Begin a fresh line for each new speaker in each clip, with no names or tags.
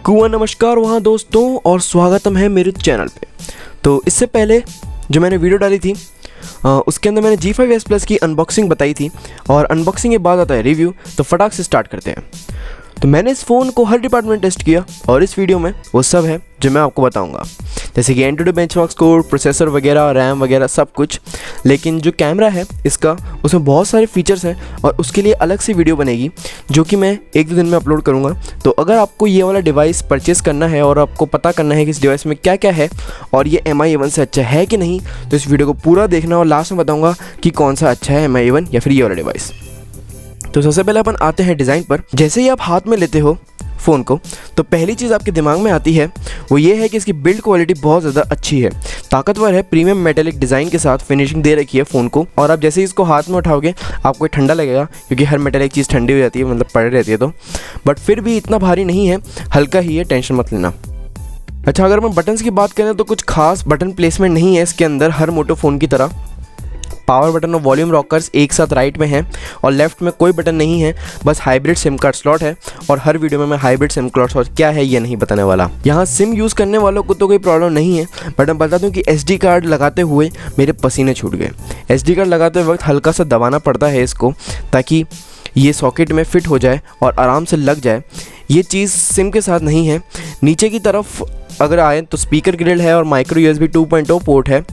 नमस्कार वहाँ दोस्तों और स्वागतम है मेरे चैनल पे। तो इससे पहले जो मैंने वीडियो डाली थी उसके अंदर मैंने G5s Plus की अनबॉक्सिंग बताई थी और अनबॉक्सिंग के बाद आता है रिव्यू। तो फटाक से स्टार्ट करते हैं। तो मैंने इस फ़ोन को हर डिपार्टमेंट टेस्ट किया और इस वीडियो में वो सब है जो मैं आपको बताऊंगा, जैसे कि एंटूडू बेंचमार्क स्कोर, प्रोसेसर वगैरह, रैम वगैरह सब कुछ। लेकिन जो कैमरा है इसका, उसमें बहुत सारे फीचर्स हैं और उसके लिए अलग से वीडियो बनेगी जो कि मैं 1-2 दिन में अपलोड करूँगा। तो अगर आपको ये वाला डिवाइस परचेज़ करना है और आपको पता करना है कि इस डिवाइस में क्या क्या है और ये MI A1 से अच्छा है कि नहीं, तो इस वीडियो को पूरा देखना और लास्ट में बताऊँगा कि कौन सा अच्छा है, MI A1 या फिर ये वाला डिवाइस। तो सबसे पहले अपन आते हैं डिज़ाइन पर। जैसे ही आप हाथ में लेते हो फ़ोन को तो पहली चीज़ आपके दिमाग में आती है वो ये है कि इसकी बिल्ड क्वालिटी बहुत ज़्यादा अच्छी है, ताकतवर है, प्रीमियम मेटेलिक डिज़ाइन के साथ फिनिशिंग दे रखी है फ़ोन को। और आप जैसे ही इसको हाथ में उठाओगे आपको ठंडा लगेगा, क्योंकि हर मेटेलिक चीज़ ठंडी हो जाती है, मतलब पड़ी रहती है। तो बट फिर भी इतना भारी नहीं है, हल्का ही है, टेंशन मत लेना। अच्छा, अगर हम बटन्स की बात करें तो कुछ खास बटन प्लेसमेंट नहीं है इसके अंदर, हर मोटो फ़ोन की तरह। पावर बटन और वॉल्यूम रॉकर्स एक साथ राइट में हैं और लेफ्ट में कोई बटन नहीं है, बस हाइब्रिड सिम कार्ड स्लॉट है। और हर वीडियो में मैं हाइब्रिड सिम कार्ड स्लॉट क्या है ये नहीं बताने वाला। यहाँ सिम यूज़ करने वालों को तो कोई प्रॉब्लम नहीं है, बट मैं बता दूँ कि SD कार्ड लगाते हुए मेरे पसीने छूट गए। SD कार्ड लगाते वक्त हल्का सा दबाना पड़ता है इसको, ताकि ये सॉकेट में फिट हो जाए और आराम से लग जाए। ये चीज़ सिम के साथ नहीं है। नीचे की तरफ अगर आए तो स्पीकर ग्रिल है और माइक्रो USB 2.0 पोर्ट है।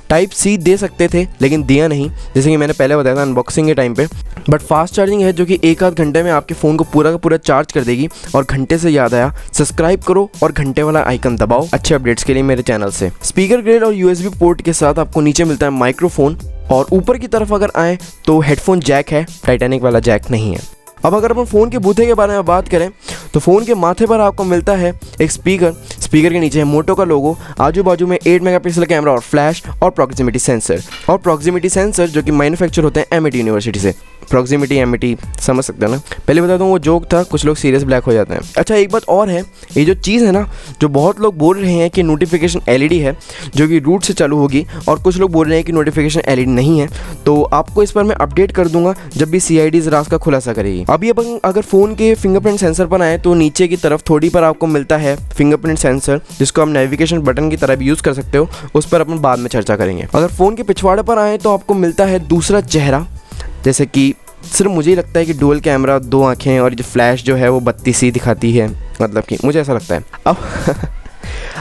टाइप C दे सकते थे लेकिन दिया नहीं, जैसे कि मैंने पहले बताया था अनबॉक्सिंग के टाइम पे। बट फास्ट चार्जिंग है जो कि 1-8 घंटे में आपके फ़ोन को पूरा का पूरा चार्ज कर देगी। और घंटे से याद आया, सब्सक्राइब करो और घंटे वाला आइकन दबाओ अच्छे अपडेट्स के लिए मेरे चैनल से। स्पीकर ग्रिल और USB पोर्ट के साथ आपको नीचे मिलता है माइक्रोफोन। और ऊपर की तरफ अगर आएँ तो हेडफोन जैक है, टाइटैनिक वाला जैक नहीं है। अब अगर अपन फ़ोन के बूथे के बारे में बात करें तो फ़ोन के माथे पर आपको मिलता है एक स्पीकर के नीचे है मोटो का लोगो, आजू बाजू में 8 मेगापिक्सल कैमरा और फ्लैश और प्रॉक्सिमिटी सेंसर जो कि मैन्युफैक्चर होते हैं MIT यूनिवर्सिटी से। प्रॉक्सिमिटी MIT समझ सकते हो ना। पहले बता दूँ वो जोक था, कुछ लोग सीरियस ब्लैक हो जाते हैं। अच्छा, एक बात और है, ये जो चीज़ है ना, जो बहुत लोग बोल रहे हैं कि नोटिफिकेशन LED है जो कि रूट से चालू होगी, और कुछ लोग बोल रहे हैं कि नोटिफिकेशन LED नहीं है। तो आपको इस पर मैं अपडेट कर दूंगा जब भी CID राज का खुलासा करेगी। अभी अपन अगर फ़ोन के फिंगरप्रिंट सेंसर पर आए तो नीचे की तरफ थोड़ी पर आपको मिलता है फिंगरप्रिंट सेंसर, जिसको आप नेविगेशन बटन की तरह भी यूज़ कर सकते हो। उस पर अपन बाद में चर्चा करेंगे। अगर फ़ोन के पिछवाड़े पर आए तो आपको मिलता है दूसरा चेहरा, जैसे कि सिर्फ मुझे ही लगता है कि डुअल कैमरा, 2 आँखें, और जो फ्लैश जो है वो 32 दिखाती है, मतलब कि मुझे ऐसा लगता है।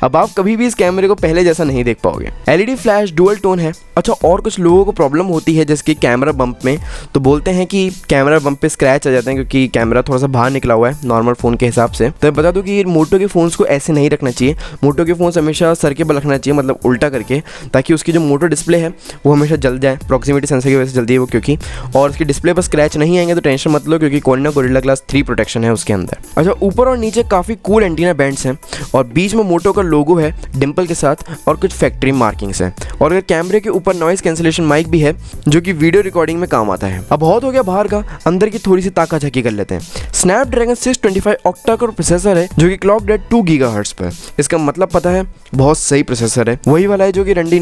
अब आप कभी भी इस कैमरे को पहले जैसा नहीं देख पाओगे। LED फ्लैश डुअल टोन है। अच्छा, और कुछ लोगों को प्रॉब्लम होती है जैसे कि कैमरा बम्प में, तो बोलते हैं कि कैमरा बम्प पे स्क्रैच आ जाते हैं क्योंकि कैमरा थोड़ा सा बाहर निकला हुआ है नॉर्मल फ़ोन के हिसाब से। तो मैं बता दूं कि मोटो के फ़ोन्स को ऐसे नहीं रखना चाहिए। मोटो के फ़ोन्स हमेशा सर के बल रखना चाहिए, मतलब उल्टा करके, ताकि उसकी जो मोटो डिस्प्ले है वो हमेशा जल जाए। प्रॉक्सिमिटी सेंसर की वजह से जल्दी है वो, क्योंकि और उसकी डिस्प्ले पर स्क्रैच नहीं आएंगे तो टेंशन मत लो, क्योंकि गोरिल्ला ग्लास 3 प्रोटेक्शन है उसके अंदर। अच्छा, ऊपर और नीचे काफ़ी कूल एंटीना बैंड्स हैं और बीच में मोटो का लोगो है डिंपल के साथ और कुछ फैक्ट्री मार्किंग्स हैं। और अगर कैमरे के ऊपर नॉइस कैंसिलेशन माइक भी है जो कि वीडियो रिकॉर्डिंग में काम आता है। अब बहुत हो गया बाहर का, अंदर की थोड़ी सी ताका झाकी कर लेते हैं। स्नैपड्रैगन 625 ऑक्टा कोर प्रोसेसर है जो कि क्लॉक्ड है 2 GHz पर। इसका मतलब पता है, बहुत सही प्रोसेसर है, वही वाला है जो कि Redmi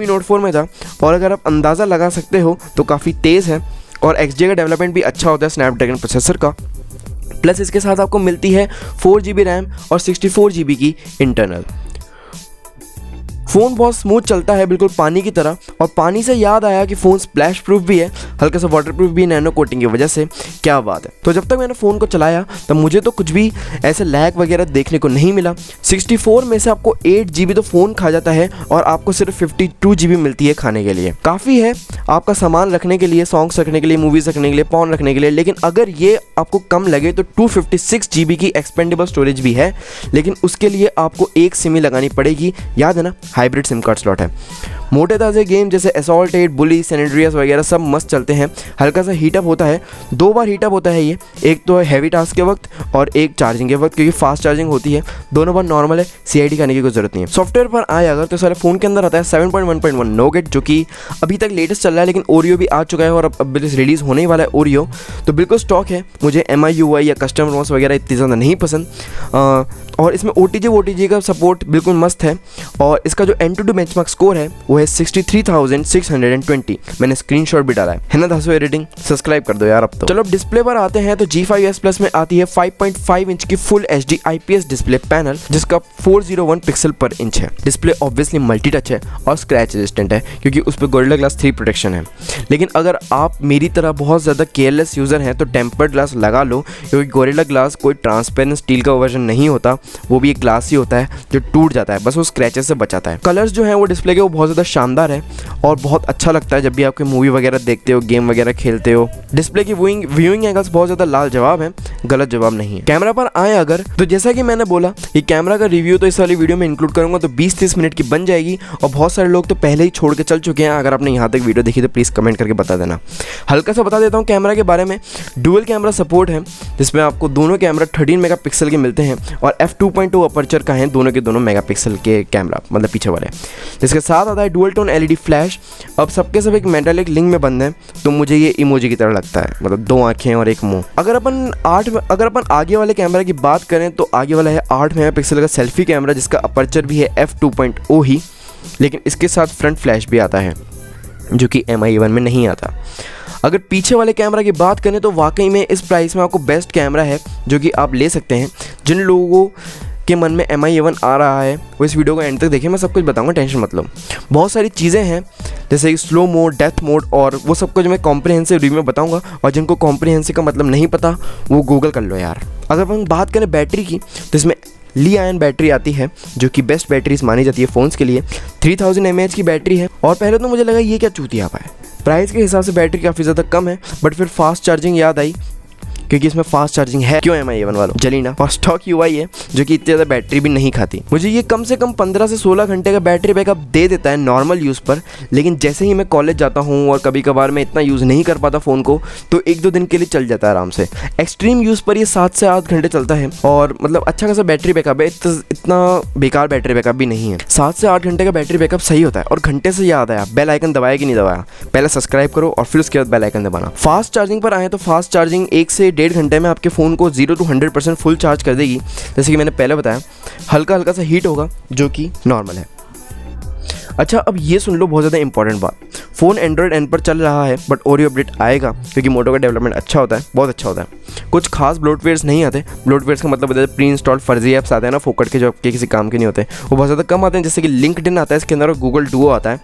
Note 4 में था। और अगर आप अंदाज़ा लगा सकते हो तो काफ़ी तेज़ है और XJ का डेवलपमेंट भी अच्छा होता है स्नैपड्रैगन प्रोसेसर का। प्लस इसके साथ आपको मिलती है 4 GB रैम और 64 GB की इंटरनल। फ़ोन बहुत स्मूथ चलता है, बिल्कुल पानी की तरह। और पानी से याद आया कि फ़ोन स्प्लैश प्रूफ भी है, हल्का सा वाटर प्रूफ भी, नैनो कोटिंग की वजह से। क्या बात है। तो जब तक मैंने फ़ोन को चलाया तब मुझे तो कुछ भी ऐसे लैग वगैरह देखने को नहीं मिला। 64 में से आपको 8 GB तो फ़ोन खा जाता है और आपको सिर्फ 52 GB मिलती है खाने के लिए। काफ़ी है आपका सामान रखने के लिए, सॉन्ग्स रखने के लिए, मूवीज़ रखने के लिए, पॉर्न रखने के लिए। लेकिन अगर ये आपको कम लगे तो 256 GB की एक्सपेंडेबल स्टोरेज भी है, लेकिन उसके लिए आपको एक सिम ही लगानी पड़ेगी। याद है ना, हाइब्रिड सिम कार्ड स्लॉट है। मोटे ताज़े गेम जैसे असॉल्ट 8, बुली, सैन एंड्रियास वगैरह सब मस्त चलते हैं। हल्का सा हीटअप होता है, 2 बार हीटअप होता है ये, एक तो हैवी टास्क के वक्त और एक चार्जिंग के वक्त, क्योंकि फास्ट चार्जिंग होती है। दोनों बार नॉर्मल है, CID करने की कोई ज़रूरत नहीं है। सॉफ्टवेयर पर आए अगर तो सारे फ़ोन के अंदर आता है 7.1.1 नोगेट, जो कि अभी तक लेटेस्ट चल रहा है, लेकिन ओरियो भी आ चुका है और अब रिलीज़ होने ही वाला है ओरियो, तो बिल्कुल स्टॉक है। मुझे MI UI या कस्टम रोम्स वगैरह इतनी ज़्यादा नहीं पसंद। और इसमें OTG का सपोर्ट बिल्कुल मस्त है। और इसका जो Antutu बेंचमार्क स्कोर है वो है 63,620। मैंने स्क्रीनशॉट भी डाला है ना। धासो एडिटिंग सब्सक्राइब कर दो यार अब तो। चलो अब डिस्प्ले पर आते हैं। तो G5s Plus में आती है 5.5 इंच की full HD IPS display panel जिसका 401 पिक्सल पर इंच है। डिस्प्ले ऑब्वियसली मल्टी टच है और स्क्रैच रेजिस्टेंट है क्योंकि उस पर गोरिल्ला ग्लास 3 प्रोटेक्शन है। लेकिन अगर आप मेरी तरह बहुत ज़्यादा केयरलेस यूज़र हैं तो टेम्पर्ड ग्लास लगा लो, क्योंकि गोरिल्ला ग्लास कोई ट्रांसपेरेंट स्टील का वर्जन नहीं होता, वो भी एक ग्लास ही होता है जो टूट जाता है, बस वो स्क्रैचेस से बचाता है। कलर्स जो हैं वो डिस्प्ले के वो बहुत ज़्यादा शानदार है और बहुत अच्छा लगता है जब भी आपके मूवी वगैरह देखते हो, गेम वगैरह खेलते हो। डिस्प्ले की व्यूइंग एंगल्स बहुत ज़्यादा लाजवाब है, गलत जवाब नहीं है। कैमरा पर आए अगर, तो जैसा कि मैंने बोला ये कैमरा का रिव्यू तो इस वाली वीडियो में इंक्लूड करूंगा तो 20-30 मिनट की बन जाएगी और बहुत सारे लोग तो पहले ही छोड़ के चल चुके हैं। अगर आपने यहाँ तक वीडियो देखी तो प्लीज़ कमेंट करके बता देना। हल्का सा बता देता हूँ कैमरा के बारे में। डुअल कैमरा सपोर्ट है जिसमें आपको दोनों कैमरा 13 मेगापिक्सल के मिलते हैं और f2.2 अपर्चर का है, दोनों के दोनों मेगापिक्सल के कैमरा, मतलब पीछे वाले। जिसके साथ आता है डुअल टोन LED फ्लैश। अब सबके सब एक मेटालिक लिंक में बंद है तो मुझे ये इमोजी की तरह लगता है, मतलब 2 आँखें और एक मुँह। अगर अपन आगे वाले कैमरा की बात करें तो आगे वाला है 8 मेगापिक्सल का सेल्फी कैमरा जिसका अपर्चर भी है f2.0 ही, लेकिन इसके साथ फ्रंट फ्लैश भी आता है जो कि MI A1 में नहीं आता। अगर पीछे वाले कैमरा की बात करें तो वाकई में इस प्राइस में आपको बेस्ट कैमरा है जो कि आप ले सकते हैं। जिन लोगों के मन में MI A1 आ रहा है वो इस वीडियो को एंड तक देखें, मैं सब कुछ बताऊंगा, टेंशन मत लो। बहुत सारी चीज़ें हैं जैसे कि स्लो मोड, डेथ मोड और वो सब कुछ मैं कॉम्प्रिहेंसिव रिव्यू में बताऊंगा। और जिनको कॉम्प्रिहेंसिव का मतलब नहीं पता वो गूगल कर लो यार। अगर हम बात करें बैटरी की तो इसमें Li-ion बैटरी आती है जो कि बेस्ट बैटरीज मानी जाती है फ़ोन्स के लिए। 3000 mAh की बैटरी है और पहले तो मुझे लगा ये क्या चूतियापा है, प्राइस के हिसाब से बैटरी काफ़ी ज़्यादा कम है, बट फिर फास्ट चार्जिंग याद आई क्योंकि इसमें फास्ट चार्जिंग है। क्यों MI A1 वालों चली ना, और स्टॉक UI है जो कि इतनी ज़्यादा बैटरी भी नहीं खाती। मुझे ये कम से कम 15 से 16 घंटे का बैटरी बैकअप दे देता है नॉर्मल यूज़ पर, लेकिन जैसे ही मैं कॉलेज जाता हूँ और कभी कभार मैं इतना यूज़ नहीं कर पाता फ़ोन को तो 1-2 दिन के लिए चल जाता है आराम से। एक्सट्रीम यूज़ पर ये 7 से 8 घंटे चलता है और मतलब अच्छा खासा बैटरी बैकअप है, इतना बेकार बैटरी बैकअप भी नहीं है। 7 से 8 घंटे का बैटरी बैकअप सही होता है। और घंटे से याद आया, बेल आइकन दबाया कि नहीं दबाया, पहले सब्सक्राइब करो और फिर उसके बाद बेल आइकन दबाना। फास्ट चार्जिंग पर आए तो फास्ट चार्जिंग 1 से 1.5 घंटे में आपके फ़ोन को 0 to 100% फुल चार्ज कर देगी। जैसे कि मैंने पहले बताया, हल्का हल्का सा हीट होगा जो कि नॉर्मल है। अच्छा अब ये सुन लो बहुत ज़्यादा इंपॉर्टेंट बात, फ़ोन एंड्रॉयड N पर चल रहा है बट ओरियो अपडेट आएगा क्योंकि मोटो का डेवलपमेंट अच्छा होता है, बहुत अच्छा होता है। कुछ खास ब्लोटवेयर्स नहीं आते। ब्लोटवेयर्स का मतलब है प्री इंस्टॉल्ड फर्जी ऐप्स आते हैं ना फोकट के, जो आपके किसी काम के नहीं होते, वो बहुत ज़्यादा कम आते हैं। जैसे कि लिंक्डइन आता है इसके अंदर और गूगल डुओ आता है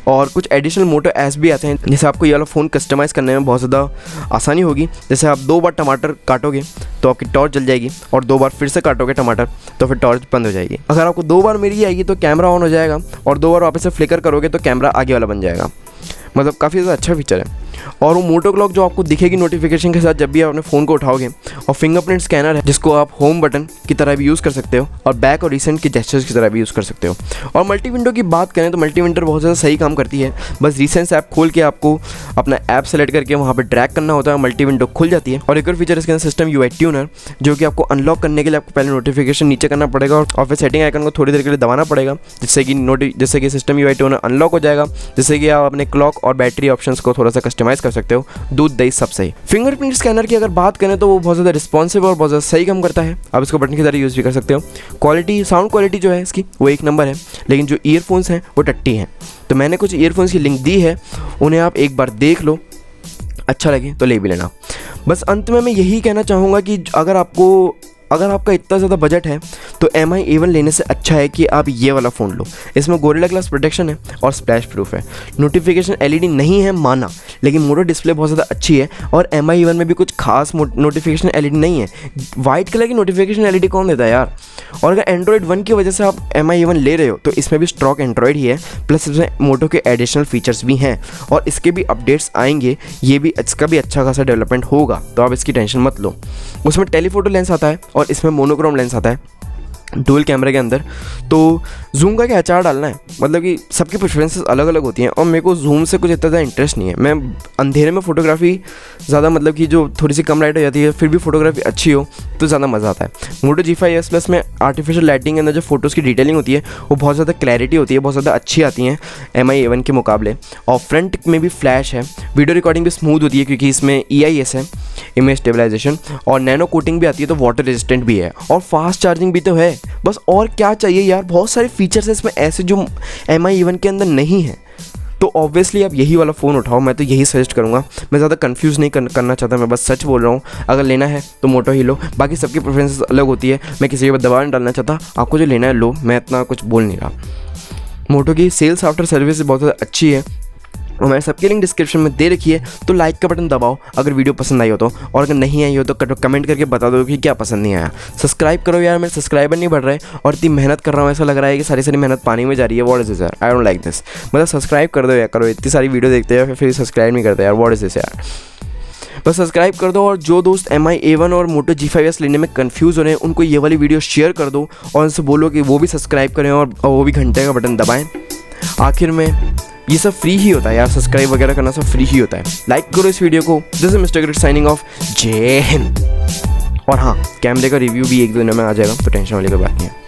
और कुछ एडिशनल मोटो ऐप्स भी आते हैं जिससे आपको ये वाला फ़ोन कस्टमाइज़ करने में बहुत ज़्यादा आसानी होगी। जैसे आप 2 बार टमाटर काटोगे तो आपकी टॉर्च जल जाएगी और 2 बार फिर से काटोगे टमाटर तो फिर टॉर्च बंद हो जाएगी। अगर आपको 2 बार मेरी आएगी तो कैमरा ऑन हो जाएगा और 2 बार वापस से फ्लिकर करोगे तो कैमरा आगे वाला बन जाएगा। मतलब काफ़ी ज़्यादा अच्छा फीचर है। और वो मोटो क्लॉक जो आपको दिखेगी नोटिफिकेशन के साथ जब भी आप अपने फ़ोन को उठाओगे, और फिंगरप्रिंट स्कैनर है जिसको आप होम बटन की तरह भी यूज़ कर सकते हो और बैक और रिसेंट के जेस्चर्स की तरह भी यूज़ कर सकते हो। और मल्टी विंडो की बात करें तो मल्टी विंडो बहुत ज़्यादा सही काम करती है। बस रिसेंट ऐप खोल के आपको अपना ऐप सेलेक्ट करके वहाँ पर ड्रैग करना होता है, मल्टी विंडो खुल जाती है। और एक और फीचर इसके अंदर सिस्टम UI ट्यूनर, जो कि आपको अनलॉक करने के लिए आपको पहले नोटिफिकेशन नीचे करना पड़ेगा और फिर सेटिंग आइकन को थोड़ी देर के लिए दबाना पड़ेगा जिससे कि सिस्टम UI ट्यूनर अनलॉक हो जाएगा, जिससे कि आप अपने क्लॉक और बैटरी ऑप्शंस को थोड़ा सा कस्टमाइज़ कर सकते हो। दूध दही सब सही। फिंगरप्रिंट स्कैनर की अगर बात करें तो वो बहुत ज़्यादा रिस्पॉन्सिव और बहुत ज़्यादा सही काम करता है। आप इसको बटन की तरह यूज़ भी कर सकते हो। क्वालिटी, साउंड क्वालिटी जो है इसकी वो 1 नंबर है, लेकिन जो ईयरफोन्स हैं वो टट्टी हैं। तो मैंने कुछ ईयरफोन्स की लिंक दी है, उन्हें आप एक बार देख लो, अच्छा लगे तो ले भी लेना। बस अंत में मैं यही कहना चाहूँगा कि अगर आपका इतना ज़्यादा बजट है तो MI A1 लेने से अच्छा है कि आप ये वाला फ़ोन लो। इसमें गोरिल्ला ग्लास प्रोटेक्शन है और स्प्लैश प्रूफ है। नोटिफिकेशन LED नहीं है माना, लेकिन मोटो डिस्प्ले बहुत ज़्यादा अच्छी है। और MI A1 में भी कुछ खास नोटिफिकेशन LED नहीं है। वाइट कलर की नोटिफिकेशन LED कौन देता है यार। और अगर एंड्रॉयड 1 की वजह से आप MI A1 ले रहे हो तो इसमें भी स्टॉक एंड्रॉयड ही है, प्लस इसमें मोटो के एडिशनल फीचर्स भी हैं और इसके भी अपडेट्स आएंगे। इसका भी अच्छा खासा डेवलपमेंट होगा, तो आप इसकी टेंशन मत लो। उसमें टेलीफोटो लेंस आता है और इसमें मोनोक्रोम लेंस आता है डुअल कैमरे के अंदर। तो जूम का क्या अचार डालना है, मतलब कि सबकी प्रेफरेंसेस अलग अलग होती हैं और मेरे को जूम से कुछ इतना ज़्यादा इंटरेस्ट नहीं है। मैं अंधेरे में फ़ोटोग्राफी ज़्यादा, मतलब कि जो थोड़ी सी कम लाइट हो जाती है फिर भी फोटोग्राफी अच्छी हो तो ज़्यादा मज़ा आता है। मोटो G5s Plus में आर्टिफिशियल लाइटिंग के अंदर जो फोटोज़ की डिटेलिंग होती है वो बहुत ज़्यादा क्लैरिटी होती है, बहुत ज़्यादा अच्छी आती हैं MI A1 के मुकाबले। और फ्रंट में भी फ्लैश है, वीडियो रिकॉर्डिंग भी स्मूथ होती है क्योंकि इसमें EIS है, इमेज स्टेबलाइजेशन, और नैनो कोटिंग भी आती है तो वाटर रेजिस्टेंट भी है। और फास्ट चार्जिंग भी तो है, बस और क्या चाहिए यार, बहुत सारे फीचर्स हैं इसमें ऐसे जो MI E1 के अंदर नहीं है। तो ऑब्वियसली आप यही वाला फ़ोन उठाओ, मैं तो यही सजेस्ट करूँगा। मैं ज़्यादा कंफ्यूज नहीं करना चाहता, मैं बस सच बोल रहा हूँ। अगर लेना है तो मोटो ही लो, बाकी सबकी प्रेफरेंसेस अलग होती है, मैं किसी के ऊपर दबाव नहीं डालना चाहता। आपको जो लेना है लो, मैं इतना कुछ बोल नहीं रहा। मोटो की सेल्स आफ्टर सर्विस बहुत ज़्यादा अच्छी है और मैंने सबकी लिंक डिस्क्रिप्शन में दे रखी है, तो लाइक का बटन दबाओ अगर वीडियो पसंद आई हो तो, और अगर नहीं आई हो तो कमेंट करके बता दो कि क्या पसंद नहीं आया। सब्सक्राइब करो यार, मेरे सब्सक्राइबर नहीं बढ़ रहे और इतनी मेहनत कर रहा हूँ, ऐसा लग रहा है कि सारी मेहनत पानी में जा रही है। व्हाट इज दिस यार, आई डोंट लाइक दिस। मतलब सब्सक्राइब कर दो यार, करो, इतनी सारी वीडियो देखते हो फिर सब्सक्राइब नहीं करते यार, व्हाट इज दिस यार। बस सब्सक्राइब कर दो, और जो दोस्त MI A1 और मोटो G5s लेने में कंफ्यूज हो रहे हैं उनको ये वाली वीडियो शेयर कर दो और उनसे बोलो कि वो भी सब्सक्राइब करें और वो भी घंटे का बटन दबाएं। आखिर में ये सब फ्री ही होता है यार, सब्सक्राइब वगैरह करना सब फ्री ही होता है। लाइक करो इस वीडियो को। This is mister great signing off, जय हिंद। और हाँ, कैमरे का रिव्यू भी एक दो दिनों में आ जाएगा, तो टेंशन वाली कोई बात नहीं है।